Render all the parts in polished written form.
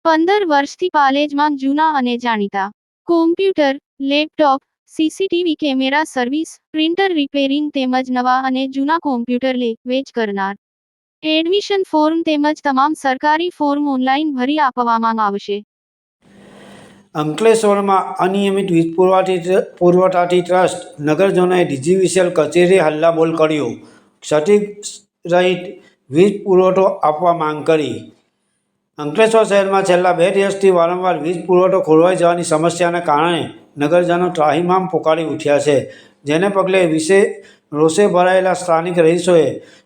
15 વર્ષથી પાલેજમાં જૂના અને જાણીતા computer, laptop, CCTV camera service, printer repairing તેમજ નવા અને જૂના કોમ્પ્યુટર લે વેચ કરનાર. એડમિશન ફોર્મ તેમજ તમામ સરકારી ફોર્મ ઓનલાઈન ભરી આપવામાં આવશે. અંકલેશ્વરમાં અનિયમિત વીજ પુરવઠાથી ટ્રસ્ટ નગરજનોએ ડીજીવીસીએલ કચેરીએ હલ્લાબોલ કર્યો. ક્ષતિરહિત વીજ પુરવઠો આપવા માંગ કરી. અંકલેશ્વર શહેરમાં છેલ્લા 2 દિવસથી વારંવાર વીજ પુરવઠો ખોરવાઈ જવાની સમસ્યાને કારણે નગરજનો ત્રાહિમામ પોકારી ઉઠ્યા છે. જેને પગલે રોષે ભરાયેલા સ્થાનિક રહીશોએ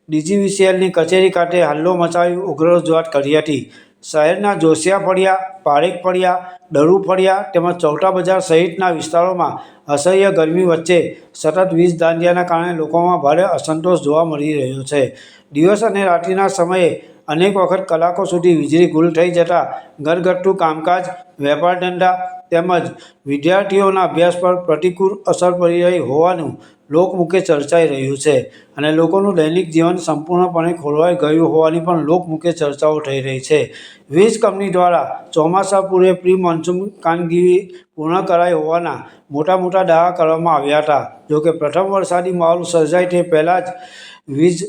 ડીજીવીસીએલની કચેરી ખાતે હલ્લો મચાવી ઉગ્ર રજૂઆત કરી હતી. શહેરના જોશિયા ફળિયા, પારેખ ફળિયા, દરુ ફળિયા તેમજ ચૌટા બજાર સહિતના વિસ્તારોમાં અસહ્ય ગરમી વચ્ચે સતત વીજ ધાંધિયાના કારણે લોકોમાં ભારે અસંતોષ જોવા મળી રહ્યો છે. દિવસ અને રાત્રિના સમયે અનેક વખત કલાકો સુધી વીજળી ગુલ થઈ જતાં ઘરગથ્થુ કામકાજ, વેપાર ધંધા તેમજ વિદ્યાર્થીઓના અભ્યાસ પર પ્રતિકૂળ અસર પડી રહી હોવાનું લોકમુખે ચર્ચાઈ રહ્યું છે અને લોકોનું દૈનિક જીવન સંપૂર્ણપણે ખોરવાઈ ગયું હોવાની પણ લોકમુખે ચર્ચાઓ થઈ રહી છે. વીજ કંપની દ્વારા ચોમાસા પૂર્વે પ્રી મોન્સૂન કામગીરી પૂર્ણ કરાઈ હોવાના મોટા દાવા કરવામાં આવ્યા હતા. જોકે પ્રથમ વરસાદી માહોલ સર્જાય તે પહેલાં જ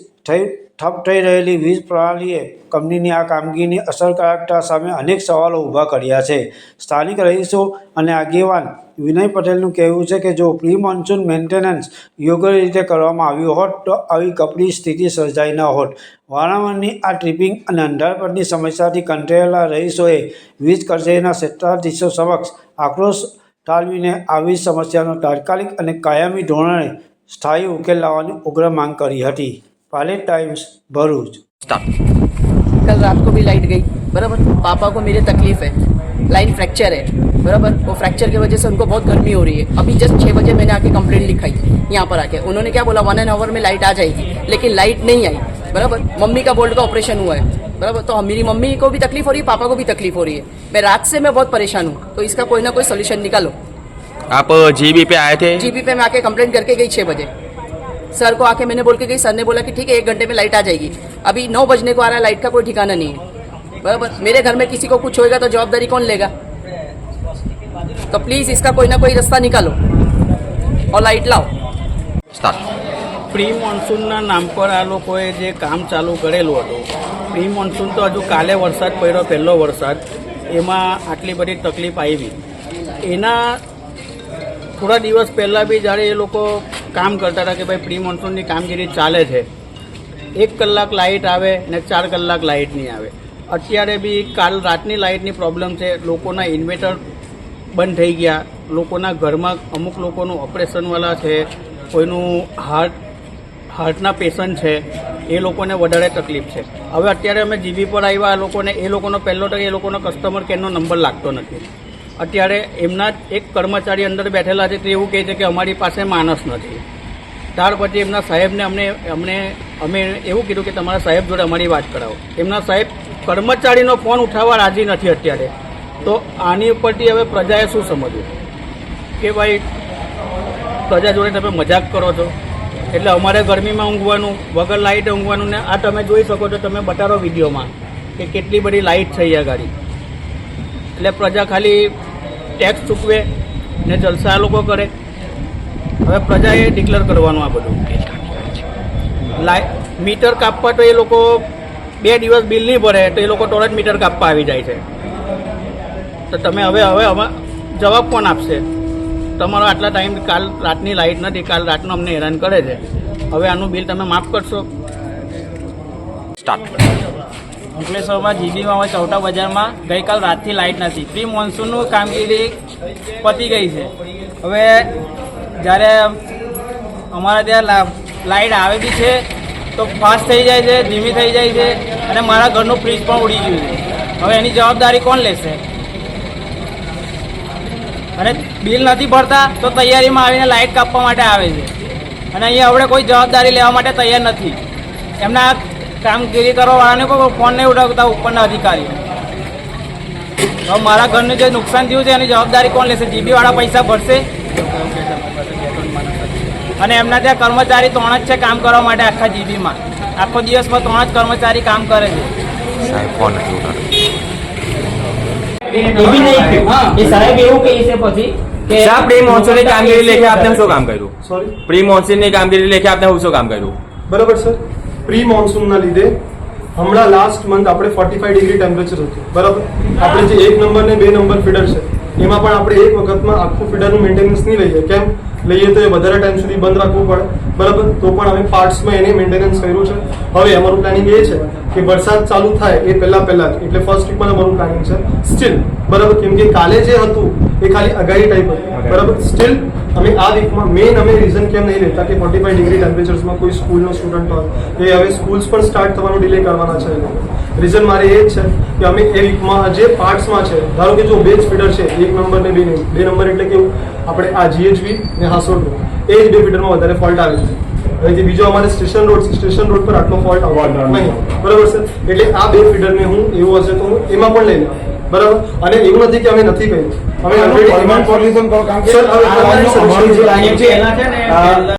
ઠપ થઈ રહેલી વીજ પ્રણાલીએ કંપનીની આ કામગીરીની અસરકારકતા સામે અનેક સવાલો ઊભા કર્યા છે. સ્થાનિક રહીશો અને આગેવાન વિનય પટેલનું કહેવું છે કે જો પ્રી મોન્સૂન મેન્ટેનન્સ યોગ્ય રીતે કરવામાં આવ્યું હોત તો આવી કપરી સ્થિતિ સર્જાઈ ન હોત. વારંવારની આ ટ્રિપિંગ અને અંધારપટની સમસ્યાથી કંટાળેલા રહીશોએ વીજ કચેરીના સત્તાધીશો સમક્ષ આક્રોશ ઠાલવીને આવી સમસ્યાનો તાત્કાલિક અને કાયમી ધોરણે સ્થાયી ઉકેલ લાવવાની ઉગ્ર માંગ કરી હતી. पालेज टाइम्स भरूच। कल रात को भी लाइट गई, बराबर। पापा को मेरे तकलीफ है, लाइन फ्रैक्चर है, बराबर। वो फ्रैक्चर की वजह से उनको बहुत गर्मी हो रही है। अभी जस्ट 6 बजे मैंने आके कंप्लेंट लिखाई यहाँ पर आके। उन्होंने क्या बोला 1 आवर में लाइट आ जाएगी, लेकिन लाइट नहीं आई, बराबर। मम्मी का बोल्ट का ऑपरेशन हुआ है, बराबर। तो मेरी मम्मी को भी तकलीफ हो रही है, पापा को भी तकलीफ हो रही है। मैं रात से मैं बहुत परेशान हूँ, तो इसका कोई ना कोई सोल्यूशन निकालो। आप जीबी पे आए थे? जीबी पे मैं आके कंप्लेंट करके गई 6 बजे। सर को आके मैंने बोल के गई, सर ने बोला कि ठीक है 1 घंटे में लाइट आ जाएगी। अभी 9 बजने को आ रहा है, लाइट का कोई ठिकाना नहीं है, बराबर। मेरे घर में किसी को कुछ होएगा तो जवाबदारी कौन लेगा? तो प्लीज़ इसका कोई ना कोई रास्ता निकालो और लाइट लाओ। પ્રી મોન્સૂનના નામ પર આ લોકોએ જે કામ ચાલુ કરેલું હતું, પ્રી મોન્સૂન તો હજુ કાલે વરસાદ પડ્યો, પહેલો વરસાદ, એમાં આટલી બધી તકલીફ આવી. એના થોડા દિવસ પહેલાં બી જ્યારે એ લોકો કામ કરતા હતા કે ભાઈ પ્રી મોન્સૂનની કામગીરી ચાલે છે, 1 કલાક લાઇટ આવે ને 4 કલાક લાઇટ નહીં આવે. અત્યારે બી કાલ રાતની લાઇટની પ્રોબ્લેમ છે. લોકોના ઇન્વેટર બંધ થઈ ગયા, લોકોના ઘરમાં અમુક લોકોનું ઓપરેશનવાળા છે, કોઈનું હાર્ટના પેશન્ટ છે, એ લોકોને વધારે તકલીફ છે. હવે અત્યારે અમે જીબી પર આવ્યા, એ લોકોનો પહેલો તો એ લોકોનો કસ્ટમર કેરનો નંબર લાગતો નથી. અત્યારે એમના એક કર્મચારી અંદર બેઠેલા છે, તે એવું કહે છે કે અમારી પાસે માણસ નથી. ત્યાર પછી એમના સાહેબને અમે એવું કીધું કે તમારા સાહેબ જોડે અમારી વાત કરાવો. એમના સાહેબ કર્મચારીનો ફોન ઉઠાવવા રાજી નથી અત્યારે. તો આની ઉપરથી હવે પ્રજાએ શું સમજવું કે ભાઈ પ્રજા જોડે તમે મજાક કરો છો. એટલે અમારે ગરમીમાં ઊંઘવાનું, વગર લાઇટે ઊંઘવાનું. ને આ તમે જોઈ શકો છો, તમે બતાવો વિડીયોમાં કે કેટલી બધી લાઇટ છે અહીંયા ગાડી. એટલે પ્રજા ખાલી ટેક્સ ચૂકવે ને જલસા લોકો કરે. હવે પ્રજાએ ડિક્લેર કરવાનું આ બધું. મીટર કાપવા તો એ લોકો 2 દિવસ બિલ નહીં ભરે તો એ લોકો તરત મીટર કાપવા આવી જાય છે. તો તમે હવે જવાબ કોણ આપશે? તમારો આટલા ટાઈમ કાલ રાતની લાઇટ નથી, કાલ રાતનું અમને હેરાન કરે છે, હવે આનું બિલ તમે માફ કરશો? અંકલેશ્વરમાં જીબીમાં હવે ચૌટા બજારમાં ગઈકાલ રાતથી લાઇટ નથી. પ્રી મોન્સૂનનું કામગીરી પતી ગઈ છે. હવે જ્યારે અમારા ત્યાં લાઇટ આવે બી છે તો ફાસ્ટ થઈ જાય છે, ધીમી થઈ જાય છે, અને મારા ઘરનું ફ્રીજ પણ ઉડી ગયું છે. હવે એની જવાબદારી કોણ લેશે? અને બિલ નથી ભરતા તો તૈયારીમાં આવીને લાઇટ કાપવા માટે આવે છે, અને અહીંયા આપણે કોઈ જવાબદારી લેવા માટે તૈયાર નથી. એમના કામગીરી કરવાવાળાને કોઈ ફોન નહીં ઉઠાવતા ઉપરના અધિકારીઓ. હવે મારા ઘરનું જે નુકસાન થયું છે એની જવાબદારી કોણ લેશે? જીબીવાળા પૈસા ભરશે? અને એમના ત્યાં કર્મચારી 3 જ છે કામ કરવા માટે આખા જીબીમાં. આખો દિવસમાં 3 જ કર્મચારી કામ કરે છે. એ બી નહીં થયું. એ સાહેબ એવું કહે છે પછી કે સાહેબ પ્રી મોન્સૂનની કામગીરી લેખે આપને શું કામ કર્યું? સોરી પ્રી મોન્સૂનની કામગીરી લેખે આપને શું કામ કર્યું? બરાબર સર, પ્રી મોન્સૂનના લીધે હમણાં લાસ્ટ મંથ આપણે 45 ડિગ્રી ટેમ્પરેચર હતું. બરાબર, આપણે જે 1 નંબર ને 2 નંબર ફીડર છે એમાં પણ આપણે એક વખતમાં આખું ફીડરનું મેન્ટેનન્સ નહીં લઈએ. કેમ લઈએ તો એ વધારે ટાઈમ સુધી બંધ રાખવું પડે. બરાબર, તો પણ અમે પાર્ટ્સમાં એને મેન્ટેનન્સ કર્યું છે. હવે અમારું પ્લાનિંગ એ છે કે વરસાદ ચાલુ થાય એ પહેલા જ એટલે ફર્સ્ટ વીકમાં અમારું પ્લાનિંગ છે સ્ટીલ. બરાબર, કેમ કે કાલે જે હતું એ ખાલી આગાહી ટાઈપ હતું. બરાબર, સ્ટીલ અમે આ વીકમાં મેઇન અમે રીઝન કેમ નહીં લેતા કે 45 ડિગ્રી ટેમ્પરેચર્સમાં કોઈ સ્કૂલનો સ્ટુડન્ટ હોય એ હવે સ્કૂલ્સ પણ સ્ટાર્ટ થવાનો ડિલે કરવાના છે. રીઝન મારે એ જ છે કે અમે એ વીકમાં જે પાર્ટ્સમાં છે, ધારો કે જો બે જ ફીડર છે, 1 નંબર ને 2 નંબર એટલે કેવું આપણે આ GHB ને હાસોડ એ જ 2 ફીડરમાં વધારે ફોલ્ટ આવે છે. હવે બીજો અમારે સ્ટેશન રોડ પર આટલો ફોલ્ટ આવવાનો નહીં. બરાબર સર, એટલે આ 2 ફીડરને હું એવું હશે તો હું એમાં પણ લઈ લઉં. બરાબર, અને એવું નથી કે અમે નથી કહ્યું, અમે ઓલરેડી સોલ્યુશન કરો કારણ કે સર હવે એના છે ને